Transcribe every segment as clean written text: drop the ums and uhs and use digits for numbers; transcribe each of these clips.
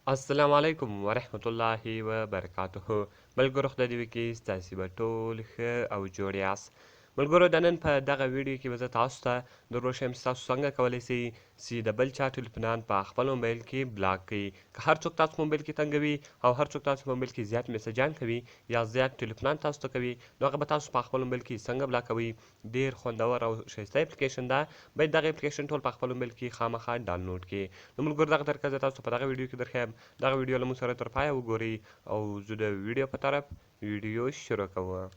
السلام علیکم ورحمت الله وبرکاته. ملګرو خدای دې وکړي ستاسې به ټول ښه او جوړ یاست. ملګرو د نن په دغه ویډیو کې به زه تاسو ته در وښیم چې تاسو څنګه کولی سئ چې د بل چا ټلیفونان په خپل موبایل کې بلاک کړئ. که هر څوک تاسو په موبایل کې تنګوي او هر څوک تاسو په موبایل کې زیات میسجان کوي یا زیات ټلیفونان تاسو ته کوي، نو هغه به تاسو په خپل موبایل کې څنګه بلاکوئ. ډېر خوندور او ښایسته اپلیکیشن ده. باید دغه اپلیکیشن ټول په خپل موبایل کې خامخا ډاونلوډ کړئ. نو ملګرو دغه طریقه زه تاسو ته په دغه ویډیو کې درښیم. دغه ویډیو له موږ سره تر پایه وګورئ او زه د ویډیو په طرف ویډیو شروع کوم.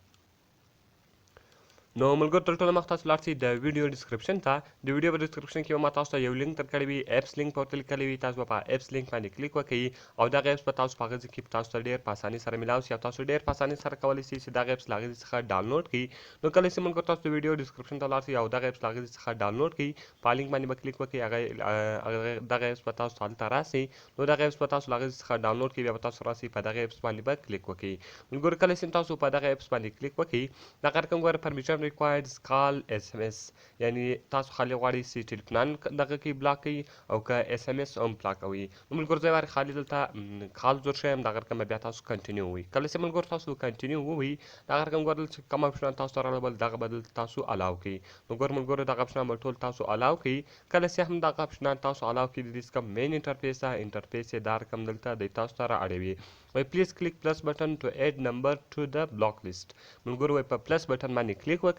نو ملګرو تر ټولو مخکې تاسو لاړ شئ د ویډیو ډسکرپشن ته. د ویډیو په ډسکرپشن کې به ما تاسو ته یو لینک درکړی وي، ایپس لینک به ورته لیکلی وي. تاسو به په ایپس لینک باندې کلیک وکړئ او دغه ایپس به تاسو په هغه ځای کې تاسو ته ډېر په اسانۍ سره میلاو شي او تاسو ډېر په اسانۍ سره کولی شئ چې دغه ایپس له هغې ځای څخه ډاونلوډ کړئ. نو کله چې ملګرو تاسو د ویډیو ډسکرپشن ته ولاړ شئ او دغه ایپس له هغې ځای څخه ډاونلوډ کړئ، په لینک باندې به کلیک وکړئ. دغه ایپس به تاسو ته هلته راسئ. نو دغه ایپس به تاسو له هغې ځای څخه ډاونلوډ کړئ، بیا به تاسو راسئ په دغه ایپس باندې به کلیک وکړئ. ملګرو کله چې تاسو په دغه ایپس باندې کلیک وکړئ، دغه رقم ګوره پرمیشن ریکوایرډ کال SMS، یعنی تاسو خالی غواړئ چې ټلیفونان دغه کې بلاک کړئ او که SMS هم بلاکوئ. نو ملګرو زه یوارې خالي دلته کال زور شوی یم، دغه رقم به بیا تاسو کنټینیو ووایئ. کله چې ملګرو تاسو کنټینیو ووایئ، دغه رقم ګوره دلته چې کوم اپشنان تاسو ته راغلل دغه به دلته تاسو الاو کړئ. نو ګوره ملګرو دغه اپشنان به ټول تاسو الاو کړئ. کله چې هم دغه اپشنان تاسو الاو کړئ، د دې څخه مین انټرفیس ده، انټرفیس یې دا رقم دلته دی تاسو ته را اړوي. وایي پلیز کلیک پلس بټن ټو ایډ نمبر ټو د بلاک لیست. ملګرو وایي په پلس بټن باندې کلیک وکړئ،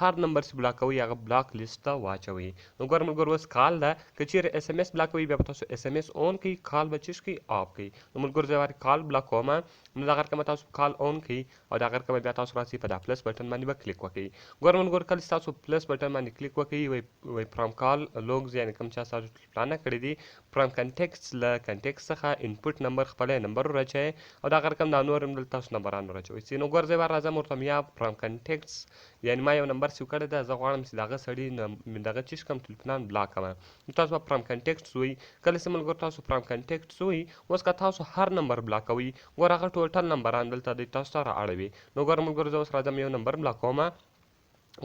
هر نمبر چې بلاکوئ هغه بلاک لیست ته واچوئ. نو ګوره ملګرو اوس کال ده، که چیرې SMS بلاکوئ بیا به تاسو SMS اون کړئ، کال به چیش کړئ آف کړئ. نو ملګرو زه یوارې کال بلاکوم، نو دغه رقم تاسو کال اون کړئ او دغه رقم بیا تاسو راسئ په دا پلس بټن باندې به کلیک وکړئ. ګوره ملګرو کله چې تاسو پلس بټن باندې کلیک وکړئ، وایي فرام کال لوګز، یعنې کوم چا تاسو پلانه کړی دي، فرام کنټیکټس، له کنټیکټس څخه انپوټ نمبر خپله نمبر ورچوئ او دغه رقم دا نور هم دلته تاسو نمبران ورچوئ. نو ګوره زه یوار راځم ورته یا فرام کنټیکټس، یعنې ما یو نمبر سیو کړی ده، زه غواړم چې دغه سړي دغه چیش کړم ټلیفونان بلاک کړم. نو تاسو به فرام کنټیکټس ووایئ. کله چې ملګرو تاسو فرام کنټیکټس ووایئ، اوس که تاسو هر نمبر بلاکوئ، ګوره هغه ټوټل نمبران دلته دی تاسو ته را اړوي. نو ګوره ملګرو زه اوس راځم یو نمبر بلاکوم.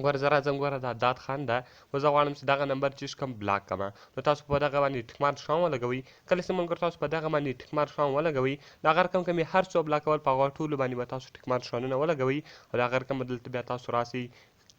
ګوره زه راځم، ګوره دا داد خان ده، خو زه غواړم چې دغه نمبر چې کوم بلاک کړم. نو تاسو په دغه باندې ټیک مارک شام ولګوئ. کله چې ملګرو تاسو په دغه باندې ټیک مارک شام ولګوئ، دغه رقم که مې هر څو بلاکول په هغه ټولو باندې به تاسو ټیک مارک شانونه ولګوئ او دغه رقم به دلته بیا تاسو راسئ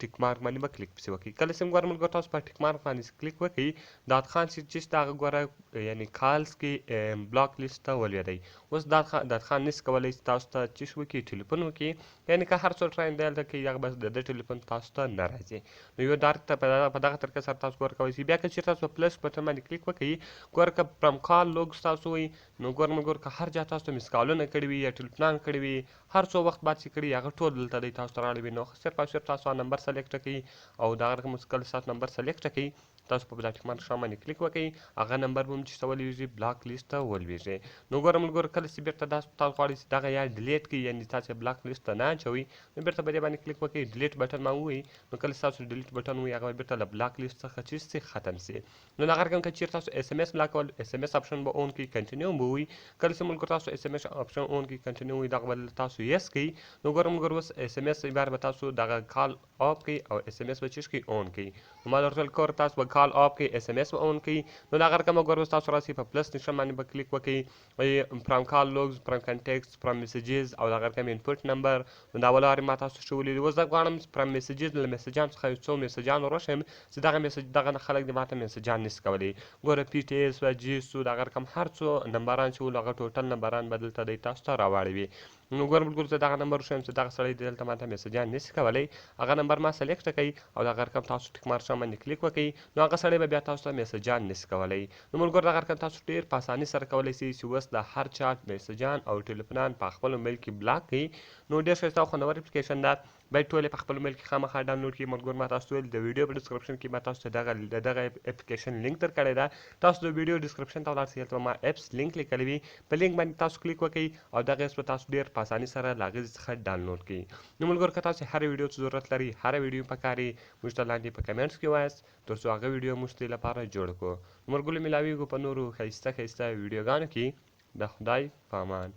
ټیک مارک باندې به کلیک پسې وکړئ. کله چې ګوره ملګرو تاسو په ټیک مارک باندې کلیک وکړئ، داد خان چې د هغه ګوره یعنې کالز کې بلاک لیست ته ولوېدی. اوس داد خان نشي کولی چې تاسو ته چیش وکړي، ټلیفون وکړي، یعنې که هر څو ټرایم دی هلته کوي هغه به د ده ټلیفون تاسو ته نه راځي. نو یو دا په دغه طریقه سره تاسو ګوره کولی شئ. بیا که چېرې تاسو په پلس بټن باندې کلیک وکړئ، ګوره که فرام کال لوګز تاسو وایئ، نو ګوره ملګرو که هر چا تاسو ته مس کالونه کړي وي یا ټلیفونان کړي وي، هر څو وخت بعد چې کړي هغه ټول دلته دی تاسو ته رااړوي. نو صرف او صرف تاسو هغه نمبر سلیکټ کړئ او دغه رقم اوس کله تاسو نمبر سلیکټ کړئ، تاسو په ټیک مارک شام باندې کلیک وکړئ، هغه نمبر به هم چې څه ولوېږي، بلاک لیست ته ولوېږي. نو ګوره ملګرو کله چې بېرته تاسو غواړئ چې دغه یا ډیلیټ کړئ، یعنې تاسو بلاک لیست ته نه اچوئ، نو بېرته په دې باندې کلیک وکړئ، ډیلیټ بټن ما ووایي. نو کله چې تاسو ډیلیټ بټن ووایي، هغه به بېرته له بلاک لیست څخه چیز سي ختم سي. نو دغه رقم که چېرې تاسو SMS بلاکول، SMS اپشن به اون کړئ، کنټینیو به ووایي. کله چې ملګرو تاسو SMS اپشن اون کړئ، کنټینیو ووایي، دغه به تاسو یس کړئ. نو ګوره ملګرو اوس SMS بیا به تاسو دغه کال آف کړئ او SMS به چیش کړئ اون کړئ. نو ما درته ویل ګوره تاسو به کال آف کړئ، SMS به اون کړئ. نو دغه رقم به ګوره اوس تاسو راسئ په پلس نښان باندې به کلیک وکړئ، فرام کال لوګز، فرام کنټیکټس، فرام میسیجز او دغه رقم انپوټ نمبر. نو دا ولارې ما تاسو ښه ولیدي. اوس زه غواړم فرام میسیجز، له میسجان څخه یو څو میسجان وروښیم چې دغه خلک دې ماته میسجان نشي کولی. ګوره PTS و GS دغه رقم هر څو نمبران چې ول هغه ټوټل نمبران به دلته دی تاسو ته راواړوي. نو ګوره ملګرو زه دغه نمبر وښیم چې دغه سړی دی دلته ماته میسجان نشي کولی، هغه نمبر ما سلیکټ کړئ او دغه رقم تاسو ټیک مارک شام باندې کلیک وکړئ، نو هغه سړی به بیا تاسو ته میسجان نشي کولی. نو ملګرو دغه رقم تاسو ډېر په اسانۍ سره کولی شئ چې اوس د هر چا میسجان او ټلیفونان په خپل موبایل کې بلاک کړئ. نو ډېر ښایسته او خوندور اپلیکیشن ده، باید ټول یې په خپل موبایل کې خامخا ډاونلوډ کړئ. ملګرو ما تاسو ته ویل د ویډیو په ډسکرپشن کې ما تاسو ته دغه اپلیکیشن لینک درکړی ده، تاسو د ویډیو ډسکرپشن ته ولاړ شئ، هلته به ما ایپس لینک لیکلی وي، په لینک باندې تاسو کلیک وکړئ او دغه ایپس به تاسو ډېر په اسانۍ سره له هغې څخه ډاونلوډ کړئ. نو ملګرو که تاسو هر ویډیو ته ضرورت لرئ، هره ویډیو پکار یې موږ ته لاندې په کمنټس کې ووایاست، تر څو هغه ویډیو موږ ستاسې لپاره جوړ کړو. نو ملګرو ملاویږو په نورو ښایسته ویډیوګانو کې. د خدای په امان.